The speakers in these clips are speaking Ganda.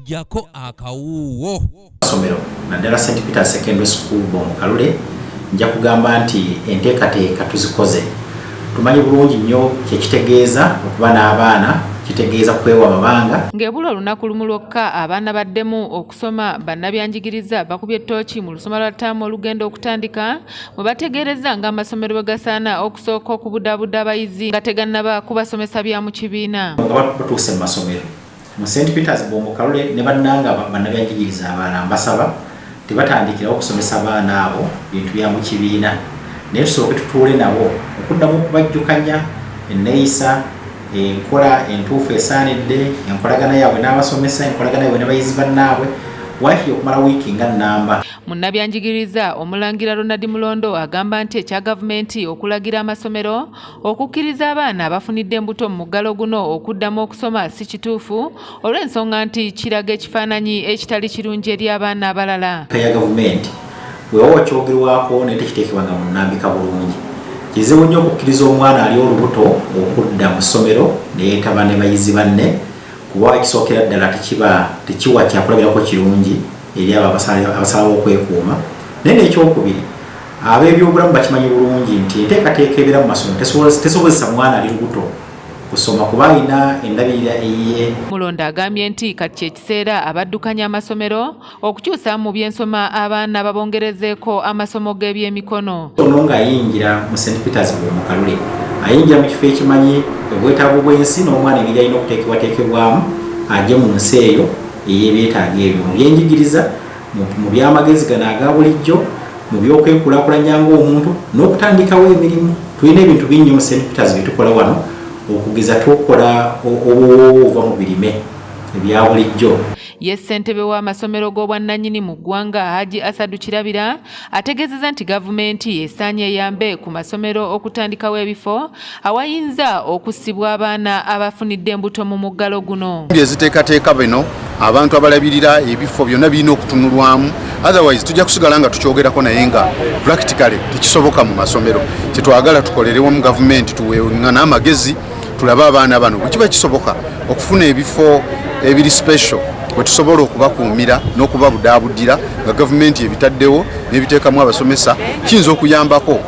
jako akawuwo somero naddala St. Peter Secondary School Bomukalule nja kugamba nti enteekateeka tuzikoze tumanyi bulungi nnyo kyekitegeeza okuba n'abaana kitegeeza kwewa amabanga ng'ebula olunaku lumu lwokka abaana baddemu okusoma bannabyanjigiriza bakubye ettooki mu lusoma lwa ttaamu olugenda okutandika mwe bategeereza ng'amasomero bwe gasaana okusooka okubudaabuda abayizi nga tegannaba kubasomesa bya mu kibiina nga batuuse mu masomero mu St. Peters Bomukalule ne bannanga bannabyanjigiriza abaana mbasaba tebatandikirawo okusomesa abaana abo bintu bya mu kibiina naye tusooke tutuule nabo okuddamu okubajjukanya enneeyisa enkola entuufu esaanidde enkolagana yaabwe n'abasomesa enkolagana yaabwe n'abayizi bannaabwe waakiri okumala wiiki nga nnamba. Munnabyanjigiriza omulangira Ronald Mulondo agamba nti ekya gavumenti okulagira amasomero okukkiriza abaana abafunidde embuto mu muggalo guno okuddamu okusoma si kituufu olw'ensonga nti kiraga ekifaananyi ekitali kirungi eri abaana abalala. Ya gavumenti weewa kyogerwako naye tekiteekebwanga mu nnambika bulungi. Kizibu nnyo okukkiriza omwana ali olubuto okudda mu ssomero ne yeetaba ne bayizi banne kuba ekisookera ddala tekiwa kyakulabirako kirungi eri abo abasalawo okwekuuma. Naye n'ekyokubiri ab'ebyobulamu bakimanyi bulungi nti enteekateeka ebeera mu masomero tesobozesa mwana ali lubuto kusoma kuba alina endabirira eyiye. Mulondo agambye nti kati kyekiseera abaddukanya amasomero okukyusa mu byensoma abaana babongerezeeko amasomo g'ebyemikono. Ono ng'ayingira mu St. Peters Bomukalule ayingira mu kifo ekimanyi obwetaavu bw'ensi n'omwana engeri alina okuteekebwateekebwamu ajje mu nsi eyo ey'ebyetaago ebyo mu byenjigiriza mu byamagezi gano aga bulijjo mu by'okwekulaakulanya ng'omuntu n'okutandikawo emirimu. Tulina ebintu bingi mu St. Peters bye tukola wano okugeza tukola obuva mu birime ebya bulijjo. Ye ssentebe w'amasomero g'obwannannyini mu ggwanga Haji Asadu Kirabira ategeezezza nti gavumenti esaanye eyambe ku masomero okutandikawo ebifo awayinza okussibwa abaana abafunidde embuto mu muggalo guno. Eziteekateeka bino abantu abalabirira ebifo byonna birina okutunulwamu, otherwise tujja kusigala nga tukyogerako naye nga practically tekisoboka mu masomero. Kyetwagala tukolerewo mu gavumenti tuweŋŋana amagezi tulabe abaana bano bwe kiba kisoboka okufuna ebifo ebiri special we tusobola okubakuumira n'okubabudaabuddira nga gavumenti ebitaddewo n'ebiteekamu abasomesa kiyinza okuyambako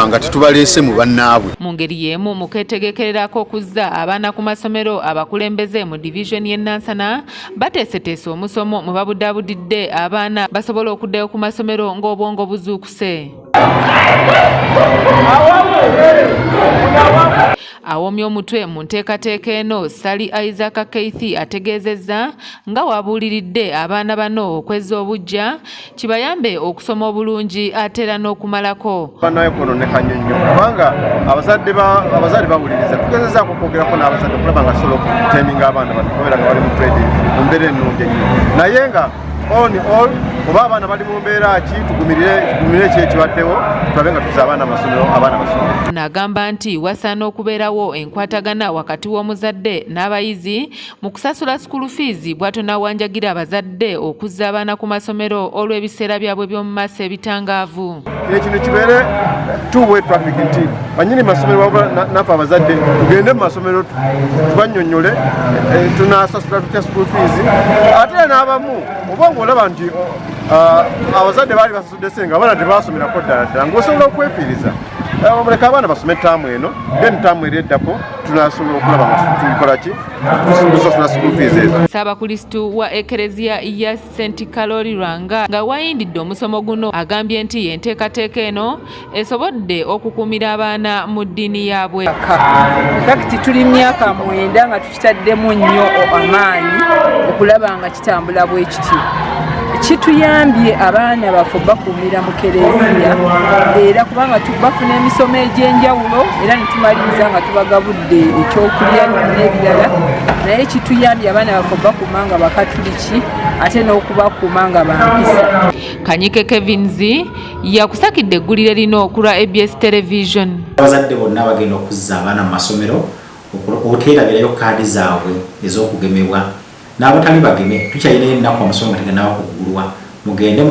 nga tetubaleese mu bannaabwe. Mu ngeri y'emu mu keetegekererako okuzza abaana ku masomero abakulembeze mu division y'e Nansana bateeseteese omusomo mwe babudaabudidde abaana basobola okuddayo ku masomero ng'obwongo buzuukuse. Awomya omutwe mu nteekateeka eno Sali Isaac Keith ategeezezza nga wabuuliridde abaana bano okwezza obujja kibayambe okusoma obulungi ate era n'okumalako. Banaye kononekanye nnyo kubanga abazadde bawuliriza tugezezaako okwogerako n'abazadde okulaba nga tusobola okuteminga abaana bano kubeera nga bali mu trade mu mbeera ennungi ennyo naye nga on all oba abaana bali mu mbeera ki tugumirire ekibaddewo tulabe nga tuzza abaana amasomero abaana basomero. N'agamba nti wasaana okubeerawo enkwatagana wakati w'omuzadde n'abayizi mu kusasula school fees bw'atyo n'awanjagira abazadde okuzza abaana ku masomero olw'ebiseera byabwe by'omu maaso ebitangaavu. Kino kibeere two-way traffic nti bannyini masomero naffe abazadde tugende mu masomero tubannyonnyole tunasasula tutya school fees ate n'abamu oba ng'olaba nti abazadde baali basasudde senga abaana tebasomerako ddala ddala ng'osobola okwefiiriza muleka abaana basome ttaamu eno then ttaamu eri eddako tunasobola okulaba nga tubikola ki tusasula school fees ezo. Ssaabakulisito wa Ekereziya ya St. Kalori Lwanga nga wayindidde omusomo guno agambye nti enteekateeka eno esobodde okukuumira abaana mu ddiini yaabwe. Fakiti tuli myaka 9 nga tukitaddemu nnyo amaanyi okulaba nga kitambula bwe kiti. Kituyambye abaana baffe bakuumira mu Kereziya era kubanga bafuna emisomo egy'enjawulo era ne tumaliriza nga tubagabudde ekyokulya n'ebirala naye kituyambye abaana baffe bakuuma nga bakatuliki ate n'okubakuuma nga bampisa. Kanyike Kevins yakusakidde eggulire lino okulwa ABS Television. Abazadde bonna bagenda okuzza abaana mu masomero okuteerabirayo kaadi zaabwe ez'okugemebwa n'abatali bageme tukyalina ennaku amasomero nga tegannaba kuggulwa mugende